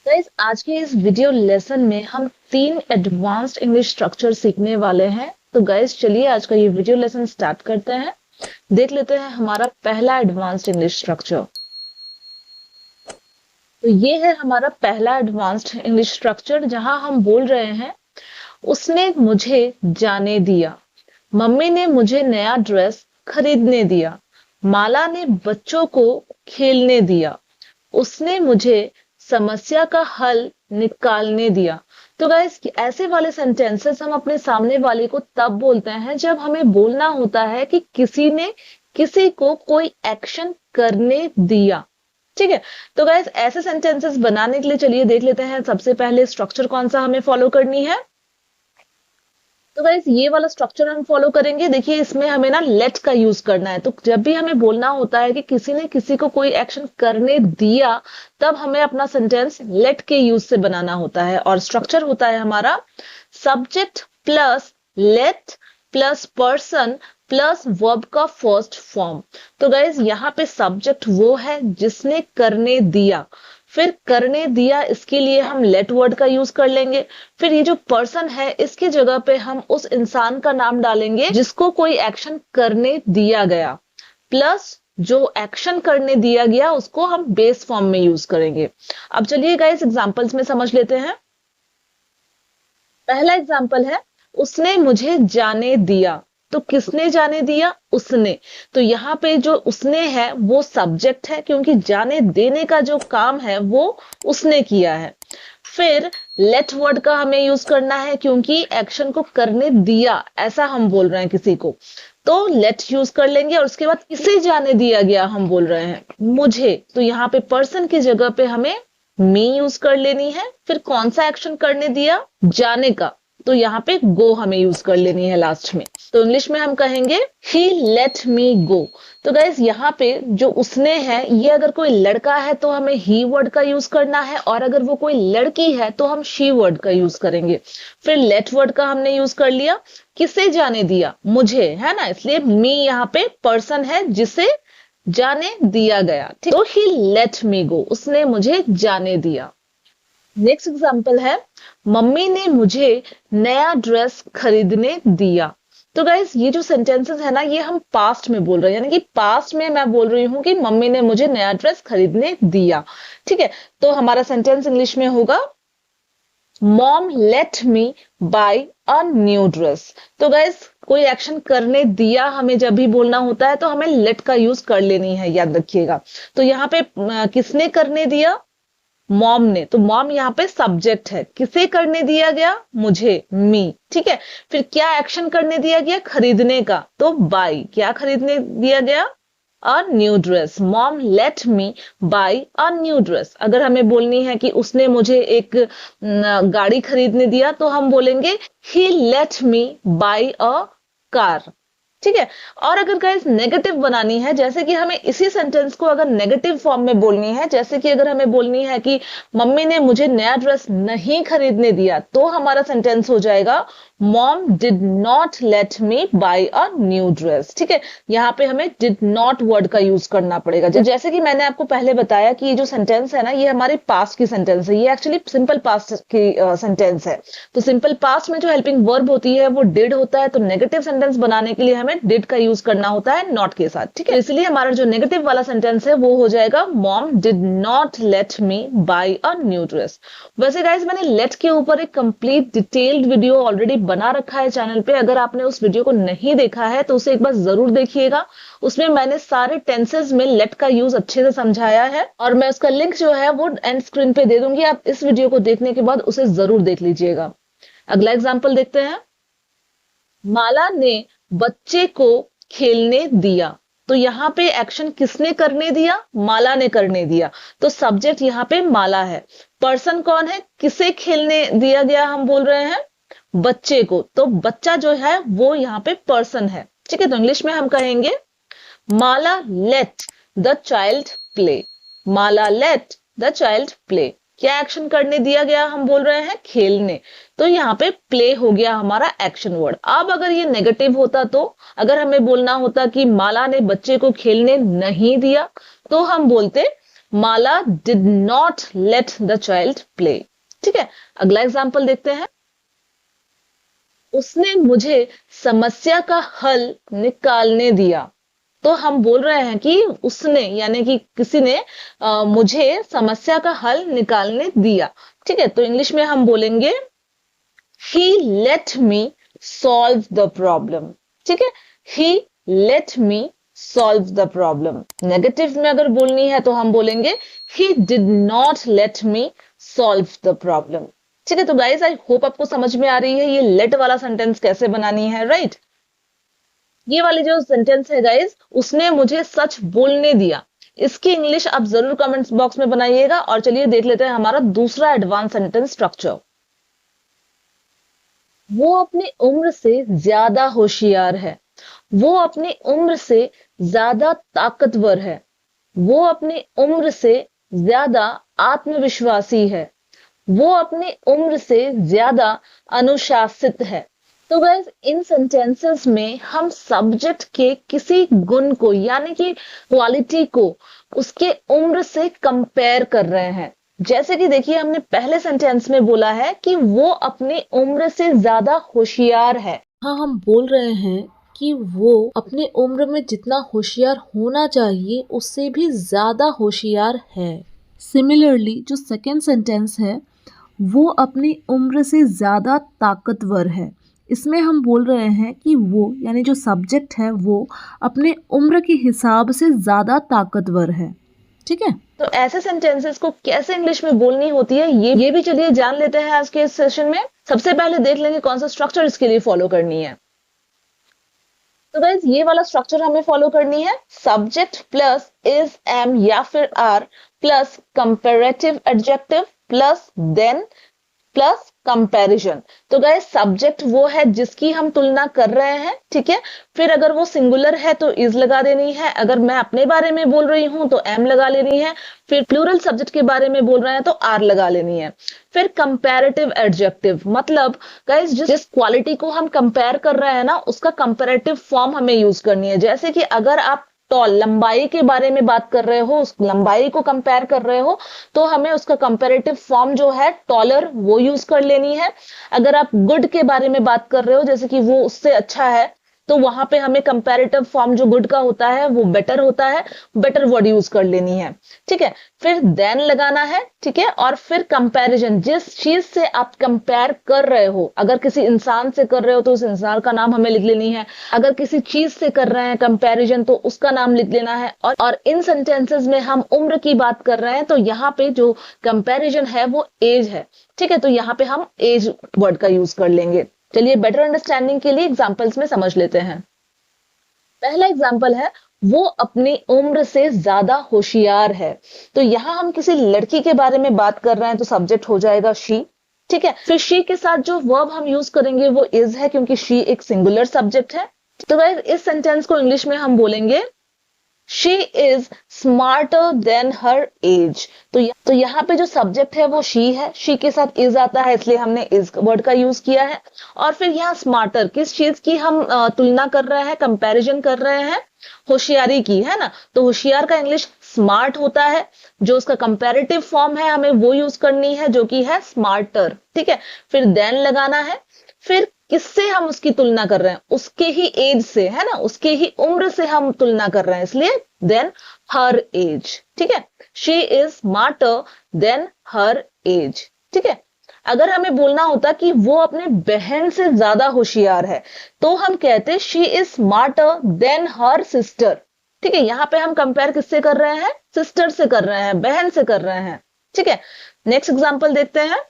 Guys आज के इस वीडियो लेसन में हम 3 एडवांस्ड इंग्लिश स्ट्रक्चर सीखने वाले हैं। तो गाइस चलिए आज का ये वीडियो लेसन स्टार्ट करते हैं। देख लेते हैं हमारा पहला एडवांस्ड इंग्लिश स्ट्रक्चर। तो ये है हमारा पहला एडवांस्ड इंग्लिश स्ट्रक्चर जहां हम बोल रहे हैं उसने मुझे जाने दिया, मम्मी ने मुझे नया ड्रेस खरीदने दिया, माला ने बच्चों को खेलने दिया, उसने मुझे समस्या का हल निकालने दिया। तो गाइस ऐसे वाले सेंटेंसेस हम अपने सामने वाले को तब बोलते हैं जब हमें बोलना होता है कि किसी ने किसी को कोई एक्शन करने दिया। ठीक है, तो गाइस ऐसे सेंटेंसेस बनाने के लिए चलिए देख लेते हैं सबसे पहले स्ट्रक्चर कौन सा हमें फॉलो करनी है। तो गाइस ये वाला स्ट्रक्चर हम फॉलो करेंगे। देखिए इसमें हमें ना लेट का यूज करना है। तो जब भी हमें बोलना होता है कि किसी ने किसी को कोई एक्शन करने दिया, तब हमें अपना सेंटेंस लेट के यूज से बनाना होता है। और स्ट्रक्चर होता है हमारा subject plus late plus person plus verb का फर्स्ट फॉर्म। तो गाइज यहाँ पे सब्जेक्ट वो है जिसने करने दिया, फिर करने दिया इसके लिए हम लेट वर्ड का यूज कर लेंगे। फिर ये जो पर्सन है इसकी जगह पे हम उस इंसान का नाम डालेंगे जिसको कोई एक्शन करने दिया गया, प्लस जो एक्शन करने दिया गया उसको हम बेस फॉर्म में यूज करेंगे। अब चलिए गाइस एग्जांपल्स में समझ लेते हैं। पहला एग्जांपल है उसने मुझे जाने दिया। तो किसने जाने दिया? उसने। तो यहाँ पे जो उसने है वो सब्जेक्ट है क्योंकि जाने देने का जो काम है वो उसने किया है। फिर लेट वर्ड का हमें यूज करना है क्योंकि एक्शन को करने दिया ऐसा हम बोल रहे हैं किसी को, तो लेट यूज कर लेंगे। और उसके बाद किसे जाने दिया गया हम बोल रहे हैं मुझे, तो यहाँ पे पर्सन की जगह पे हमें मी यूज कर लेनी है। फिर कौन सा एक्शन करने दिया? जाने का, तो यहाँ पे गो हमें यूज कर लेनी है लास्ट में। तो इंग्लिश में हम कहेंगे ही लेट मी गो। तो गाइज यहाँ पे जो उसने है ये अगर कोई लड़का है तो हमें ही वर्ड का यूज करना है, और अगर वो कोई लड़की है तो हम शी वर्ड का यूज करेंगे। फिर लेट वर्ड का हमने यूज कर लिया। किसे जाने दिया? मुझे, है ना, इसलिए मी यहाँ पे पर्सन है जिसे जाने दिया गया। ठीक, तो ही लेट मी गो, उसने मुझे जाने दिया। नेक्स्ट एग्जांपल है मम्मी ने मुझे नया ड्रेस खरीदने दिया। तो गाइज ये जो सेंटेंसेस है ना ये हम पास्ट में बोल रहे हैं, यानी कि पास्ट में मैं बोल रही हूं कि मम्मी ने मुझे नया ड्रेस खरीदने दिया। ठीक है, तो हमारा सेंटेंस इंग्लिश में होगा mom let me buy a new dress. तो गाइज कोई एक्शन करने दिया हमें जब भी बोलना होता है तो हमें लेट का यूज कर लेनी है, याद रखिएगा। तो यहाँ पे किसने करने दिया? मॉम ने। तो मॉम यहाँ पे सब्जेक्ट है। किसे करने दिया गया? मुझे, मी। ठीक है, फिर क्या एक्शन करने दिया गया? खरीदने का, तो बाय। क्या खरीदने दिया गया? A new dress. Mom let me buy a new dress. अगर हमें बोलनी है कि उसने मुझे एक गाड़ी खरीदने दिया तो हम बोलेंगे he let me buy a car. ठीक है, और अगर गाइस नेगेटिव बनानी है, जैसे कि हमें इसी सेंटेंस को अगर नेगेटिव फॉर्म में बोलनी है, जैसे कि अगर हमें बोलनी है कि मम्मी ने मुझे नया ड्रेस नहीं खरीदने दिया, तो हमारा सेंटेंस हो जाएगा mom did not let me buy a new dress. ठीक है, यहाँ पे हमें डिड नॉट वर्ड का यूज करना पड़ेगा। जैसे कि मैंने आपको पहले बताया कि ये जो सेंटेंस है ना ये हमारे पास्ट की सेंटेंस है, ये एक्चुअली सिंपल पास्ट की सेंटेंस है। तो सिंपल पास्ट में जो हेल्पिंग वर्ब होती है वो डिड होता है, तो नेगेटिव सेंटेंस बनाने के लिए हमें डिड का यूज करना होता है नॉट के साथ। ठीक है, इसलिए हमारा जो नेगेटिव वाला सेंटेंस है वो हो जाएगा mom did not let me buy a new dress. वैसे गाइज मैंने लेट के ऊपर एक कंप्लीट डिटेल्ड वीडियो ऑलरेडी बना रखा है चैनल पे। अगर आपने उस वीडियो को नहीं देखा है तो उसे एक बार जरूर देखिएगा। उसमें मैंने सारे टेंसेस में लेट का यूज अच्छे से समझाया है, और मैं उसका लिंक जो है वो एंड स्क्रीन पे दे दूंगी। आप इस वीडियो को देखने के बाद उसे जरूर देख लीजिएगा। अगला एग्जाम्पल देखते हैं। माला ने बच्चे को खेलने दिया। तो यहाँ पे एक्शन किसने करने दिया? माला ने करने दिया। तो सब्जेक्ट यहाँ पे माला है। पर्सन कौन है? किसे खेलने दिया गया हम बोल रहे हैं? बच्चे को। तो बच्चा जो है वो यहाँ पे पर्सन है। ठीक है, तो इंग्लिश में हम कहेंगे Mala let the child play. Mala let the child play. क्या एक्शन करने दिया गया हम बोल रहे हैं? खेलने। तो यहाँ पे प्ले हो गया हमारा एक्शन वर्ड। अब अगर ये नेगेटिव होता, तो अगर हमें बोलना होता कि माला ने बच्चे को खेलने नहीं दिया, तो हम बोलते Mala did not let the child play. ठीक है, अगला एग्जाम्पल देखते हैं। उसने मुझे समस्या का हल निकालने दिया। तो हम बोल रहे हैं कि उसने यानी कि किसी ने मुझे समस्या का हल निकालने दिया। ठीक है, तो इंग्लिश में हम बोलेंगे he let me solve the problem। ठीक है, he let me solve the problem। Negative में अगर बोलनी है तो हम बोलेंगे he did not let me solve the problem। ठीक है, तो गाइस आई होप आपको समझ में आ रही है ये लेट वाला सेंटेंस कैसे बनानी है, राइट। ये वाली जो सेंटेंस है गाइस, उसने मुझे सच बोलने दिया, इसकी इंग्लिश आप जरूर कमेंट्स बॉक्स में बनाइएगा। और चलिए देख लेते हैं हमारा दूसरा एडवांस सेंटेंस स्ट्रक्चर। वो अपनी उम्र से ज्यादा होशियार है, वो अपनी उम्र से ज्यादा ताकतवर है, वो अपनी उम्र से ज्यादा आत्मविश्वासी है, वो अपनी उम्र से ज्यादा अनुशासित है। तो गाइस इन सेंटेंसेस में हम सब्जेक्ट के किसी गुण को यानी कि क्वालिटी को उसके उम्र से कंपेयर कर रहे हैं। जैसे कि देखिए हमने पहले सेंटेंस में बोला है कि वो अपनी उम्र से ज्यादा होशियार है। हाँ, हम बोल रहे हैं कि वो अपनी उम्र में जितना होशियार होना चाहिए उससे भी ज्यादा होशियार है। सिमिलरली जो सेकेंड सेंटेंस है, वो अपनी उम्र से ज्यादा ताकतवर है, इसमें हम बोल रहे हैं कि वो यानी जो सब्जेक्ट है वो अपने उम्र के हिसाब से ज्यादा ताकतवर है। ठीक है, तो ऐसे सेंटेंसेस को कैसे इंग्लिश में बोलनी होती है ये भी चलिए जान लेते हैं आज के इस सेशन में। सबसे पहले देख लेंगे कौन सा स्ट्रक्चर इसके लिए फॉलो करनी है। तो गाइस ये वाला स्ट्रक्चर हमें फॉलो करनी है, सब्जेक्ट प्लस इज एम या फिर are plus comparative adjective plus than plus comparison. तो गाइस सब्जेक्ट वो है जिसकी हम तुलना कर रहे हैं, ठीक है। फिर अगर वो सिंगुलर है तो इज लगा देनी है, अगर मैं अपने बारे में बोल रही हूं तो एम लगा लेनी है, फिर प्लूरल सब्जेक्ट के बारे में बोल रहे हैं तो आर लगा लेनी है। फिर कंपैरेटिव एडजेक्टिव मतलब गाइस जिस क्वालिटी को हम कंपेयर कर रहे हैं ना उसका कंपैरेटिव फॉर्म हमें यूज करनी है। जैसे कि अगर आप टॉल लंबाई के बारे में बात कर रहे हो, उस लंबाई को कंपेयर कर रहे हो तो हमें उसका कंपैरेटिव फॉर्म जो है टॉलर वो यूज कर लेनी है। अगर आप गुड के बारे में बात कर रहे हो जैसे कि वो उससे अच्छा है तो वहां पे हमें कंपैरेटिव फॉर्म जो गुड का होता है वो बेटर होता है, बेटर वर्ड यूज कर लेनी है, ठीक है। फिर देन लगाना है, ठीक है। और फिर कंपैरिजन जिस चीज से आप कंपेयर कर रहे हो, अगर किसी इंसान से कर रहे हो तो उस इंसान का नाम हमें लिख लेनी है, अगर किसी चीज से कर रहे हैं कंपैरिजन तो उसका नाम लिख लेना है। और इन सेंटेंसेस में हम उम्र की बात कर रहे हैं तो यहाँ पे जो कंपैरिजन है वो एज है, ठीक है। तो यहाँ पे हम एज वर्ड का यूज कर लेंगे। चलिए बेटर अंडरस्टैंडिंग के लिए एग्जांपल्स में समझ लेते हैं। पहला एग्जांपल है वो अपनी उम्र से ज्यादा होशियार है। तो यहां हम किसी लड़की के बारे में बात कर रहे हैं तो सब्जेक्ट हो जाएगा शी, ठीक है। फिर शी के साथ जो वर्ब हम यूज करेंगे वो इज है क्योंकि शी एक सिंगुलर सब्जेक्ट है। तो गाइस इस सेंटेंस को इंग्लिश में हम बोलेंगे she is smarter than her age. तो यहाँ पे जो सब्जेक्ट है वो शी है, शी के साथ इज आता है इसलिए हमने इज वर्ड का यूज किया है। और फिर यहाँ स्मार्टर किस चीज की हम तुलना कर रहे हैं, कंपैरिजन कर रहे हैं, होशियारी की, है ना। तो होशियार का इंग्लिश स्मार्ट होता है, जो उसका कंपैरेटिव फॉर्म है हमें वो यूज करनी है जो कि है स्मार्टर, ठीक है। फिर देन लगाना है, फिर किससे हम उसकी तुलना कर रहे हैं, उसके ही एज से, है ना, उसके ही उम्र से हम तुलना कर रहे हैं इसलिए देन हर एज, ठीक है। She is smarter than her age, ठीक है। अगर हमें बोलना होता कि वो अपने बहन से ज्यादा होशियार है तो हम कहते she is smarter than her sister, ठीक है। यहां पे हम कंपेयर किससे कर रहे हैं, सिस्टर से कर रहे हैं, बहन से कर रहे हैं, ठीक है। नेक्स्ट एग्जांपल देखते हैं।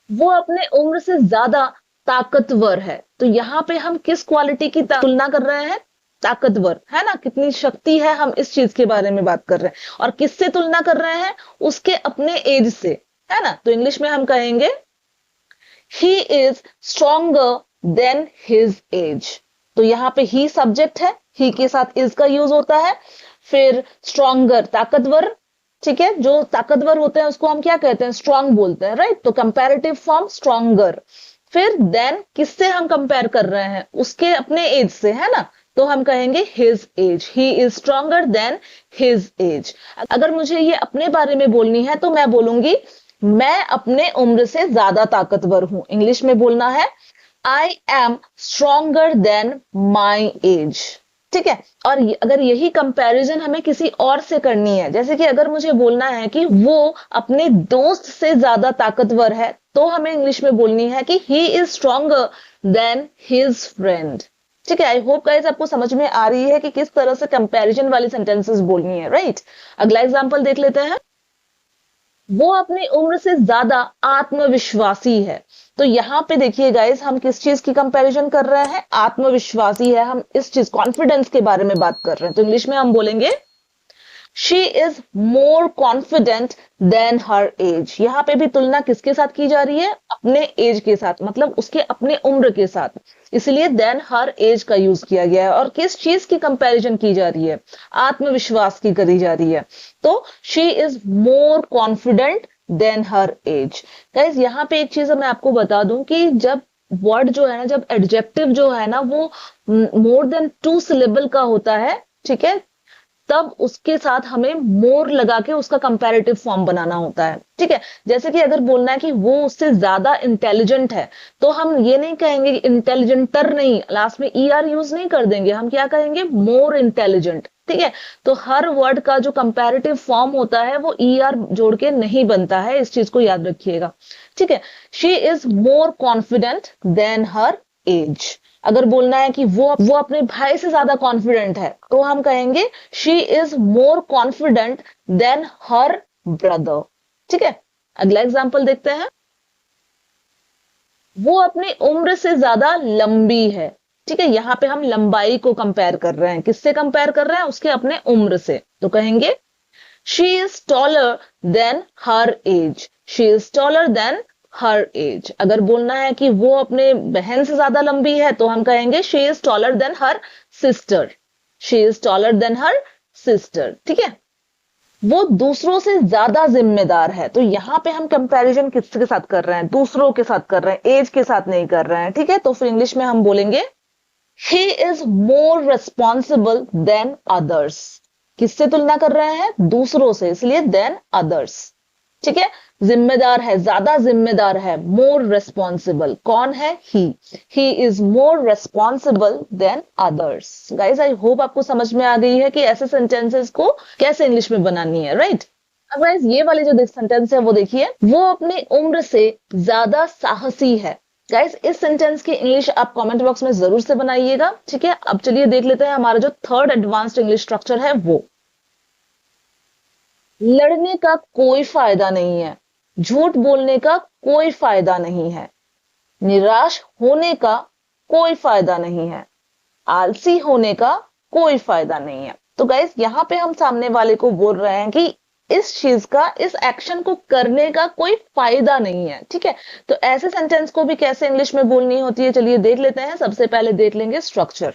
वो अपने उम्र से ज्यादा ताकतवर है। तो यहां पे हम किस क्वालिटी की तुलना कर रहे हैं, ताकतवर, है ना, कितनी शक्ति है, हम इस चीज के बारे में बात कर रहे हैं। और किससे तुलना कर रहे हैं, उसके अपने एज से, है ना। तो इंग्लिश में हम कहेंगे he is stronger than his age. तो यहाँ पे ही सब्जेक्ट है, ही के साथ इज का यूज होता है। फिर स्ट्रॉन्गर ताकतवर, ठीक है, जो ताकतवर होते हैं उसको हम क्या कहते हैं, स्ट्रॉन्ग बोलते हैं, राइट। तो कंपैरेटिव फॉर्म स्ट्रॉन्गर। फिर देन किससे हम कंपेयर कर रहे हैं, उसके अपने एज से, है ना। तो हम कहेंगे his age, he is stronger than his age। अगर मुझे ये अपने बारे में बोलनी है तो मैं बोलूंगी मैं अपने उम्र से ज्यादा ताकतवर हूं। इंग्लिश में बोलना है I am stronger than my age। ठीक है। और अगर यही कंपैरिजन हमें किसी और से करनी है, जैसे कि अगर मुझे बोलना है कि वो अपने दोस्त से ज्यादा ताकतवर है, तो हमें इंग्लिश में बोलनी है कि he is stronger than his friend। ठीक है। आई होप गाइस आपको समझ में आ रही है कि किस तरह से कंपैरिजन वाली सेंटेंसेस बोलनी है, राइट। अगला एग्जांपल देख लेते हैं। वो अपनी उम्र से ज्यादा आत्मविश्वासी है। तो यहां पे देखिए गाइस, हम किस चीज की कंपैरिजन कर रहे हैं? आत्मविश्वासी है, हम इस चीज कॉन्फिडेंस के बारे में बात कर रहे हैं। तो इंग्लिश में हम बोलेंगे she is more confident than her age. यहां पे भी तुलना किसके साथ की जा रही है? अपने एज के साथ, मतलब उसके अपने उम्र के साथ, इसलिए देन हर एज का यूज किया गया है। और किस चीज की कंपैरिजन की जा रही है? आत्मविश्वास की करी जा रही है। तो she is more confident than her age. Guys यहां पे एक चीज मैं आपको बता दूं कि जब वर्ड जो है ना, जब एडजेक्टिव जो है ना वो मोर देन 2 सिलेबल का होता है, ठीक है, तब उसके साथ हमें मोर लगा के उसका कंपैरेटिव फॉर्म बनाना होता है। ठीक है। जैसे कि अगर बोलना है कि वो उससे ज्यादा इंटेलिजेंट है, तो हम ये नहीं कहेंगे इंटेलिजेंटर, नहीं, लास्ट में ईआर यूज नहीं कर देंगे, हम क्या कहेंगे? More intelligent. ठीक है। तो हर वर्ड का जो कंपैरेटिव फॉर्म होता है वो ईआर जोड़ के नहीं बनता है, इस चीज को याद रखिएगा। ठीक है। She is more confident than her age. अगर बोलना है कि वो अपने भाई से ज्यादा कॉन्फिडेंट है, तो हम कहेंगे she is more confident than her brother. ठीक है। अगला एग्जांपल देखते हैं। वो अपनी उम्र से ज्यादा लंबी है। ठीक है। यहां पे हम लंबाई को कंपेयर कर रहे हैं। किससे कंपेयर कर रहे हैं? उसके अपने उम्र से। तो कहेंगे she is taller than her age. She is taller than her age. अगर बोलना है कि वो अपने बहन से ज्यादा लंबी है, तो हम कहेंगे she is taller than her sister. She is taller than her sister. ठीक है। वो दूसरों से ज्यादा जिम्मेदार है। तो यहां पे हम कंपैरिजन किसके साथ कर रहे हैं? दूसरों के साथ कर रहे हैं, एज के साथ नहीं कर रहे हैं। ठीक है। तो फिर इंग्लिश में हम बोलेंगे he is more responsible than others. किससे तुलना कर रहे हैं? दूसरों से, इसलिए देन अदर्स। ठीक है। जिम्मेदार है, ज्यादा जिम्मेदार है, मोर रेस्पॉन्सिबल। कौन है? He is more responsible than others. Guys I hope आपको समझ में आ गई है कि ऐसे सेंटेंसेस को कैसे इंग्लिश में बनानी है, राइट। अब गाइज ये वाली जो सेंटेंस है वो देखिए, वो अपनी उम्र से ज्यादा साहसी है। गाइज इस सेंटेंस की इंग्लिश आप कमेंट बॉक्स में जरूर से बनाइएगा। ठीक है। अब चलिए देख लेते हैं हमारा जो थर्ड एडवांस्ड इंग्लिश स्ट्रक्चर है वो। लड़ने का कोई फायदा नहीं है, झूठ बोलने का कोई फायदा नहीं है, निराश होने का कोई फायदा नहीं है, आलसी होने का कोई फायदा नहीं है। तो गाइस यहां पे हम सामने वाले को बोल रहे हैं कि इस चीज का, इस एक्शन को करने का कोई फायदा नहीं है। ठीक है। तो ऐसे सेंटेंस को भी कैसे इंग्लिश में बोलनी होती है, चलिए देख लेते हैं। सबसे पहले देख लेंगे स्ट्रक्चर।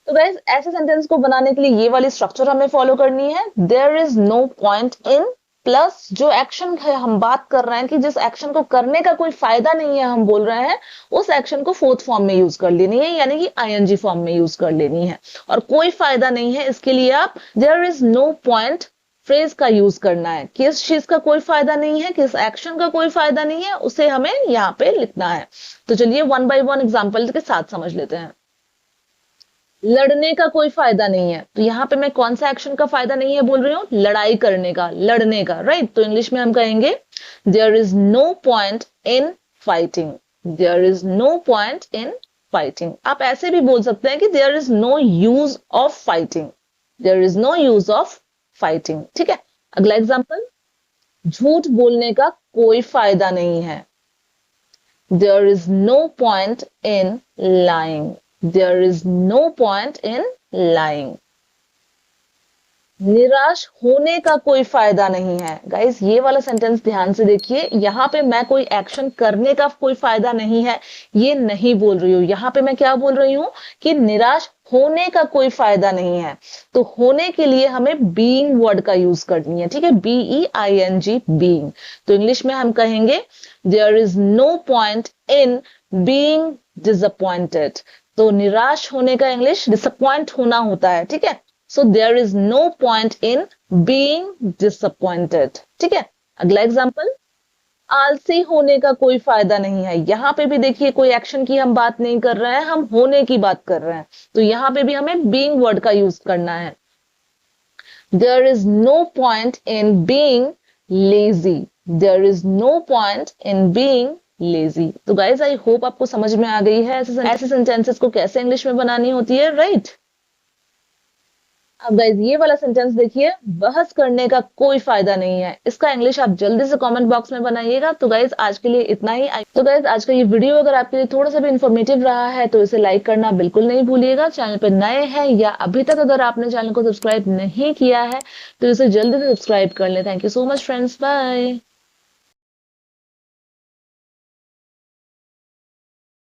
तो गाइस ऐसे सेंटेंस को बनाने के लिए ये वाली स्ट्रक्चर हमें फॉलो करनी है। There is no point in, plus जो एक्शन है हम बात कर रहे हैं कि जिस एक्शन को करने का कोई फायदा नहीं है, हम बोल रहे हैं उस एक्शन को फोर्थ फॉर्म में यूज कर लेनी है, यानी कि आईएनजी फॉर्म में यूज कर लेनी है। और कोई फायदा नहीं है, इसके लिए आप there is no point phrase का यूज करना है। किस चीज का कोई फायदा नहीं है, किस एक्शन का कोई फायदा नहीं है, उसे हमें यहाँ पे लिखना है। तो चलिए वन बाय वन एग्जाम्पल के साथ समझ लेते हैं। लड़ने का कोई फायदा नहीं है, तो यहां पे मैं कौन सा एक्शन का फायदा नहीं है बोल रही हूँ? लड़ाई करने का, लड़ने का, राइट। तो इंग्लिश में हम कहेंगे there is no point in fighting. There is no point in fighting. आप ऐसे भी बोल सकते हैं कि there is no use of fighting. There is no use of fighting. ठीक है। अगला एग्जाम्पल, झूठ बोलने का कोई फायदा नहीं है। There is no point in lying. There is no point in lying. निराश होने का कोई फायदा नहीं है। गाइस ये वाला सेंटेंस ध्यान से देखिए, यहां पे मैं कोई एक्शन करने का कोई फायदा नहीं है ये नहीं बोल रही हूं। यहां पे मैं क्या बोल रही हूं कि निराश होने का कोई फायदा नहीं है। तो होने के लिए हमें बीइंग वर्ड का यूज करनी है। ठीक है। BEING, being. तो इंग्लिश में हम कहेंगे there is no point in being disappointed. तो निराश होने का इंग्लिश डिसअपॉइंट होना होता है, ठीक है। So there is no point in being disappointed, ठीक है। अगला एग्जांपल, आलसी होने का कोई फायदा नहीं है। यहां पे भी देखिए कोई एक्शन की हम बात नहीं कर रहे हैं, हम होने की बात कर रहे हैं। तो यहां पे भी हमें बीइंग वर्ड का यूज करना है। There is no point in being lazy, there is no point in being lazy. तो गाइज आई होप आपको समझ में आ गई है ऐसे सेंटेंसेस को कैसे इंग्लिश में बनानी होती है, राइट। अब गाइज ये वाला सेंटेंस देखिए, बहस करने का कोई फायदा नहीं है। इसका इंग्लिश आप जल्दी से कमेंट बॉक्स में बनाइएगा। तो गाइज आज के लिए इतना ही। तो गाइज आज का ये वीडियो अगर आपके लिए थोड़ा सा भी इंफॉर्मेटिव रहा है तो इसे लाइक करना बिल्कुल नहीं भूलिएगा। चैनल पर नए हैं या अभी तक अगर आपने चैनल को सब्सक्राइब नहीं किया है तो इसे जल्दी से सब्सक्राइब कर लें। Thank you so much friends, bye.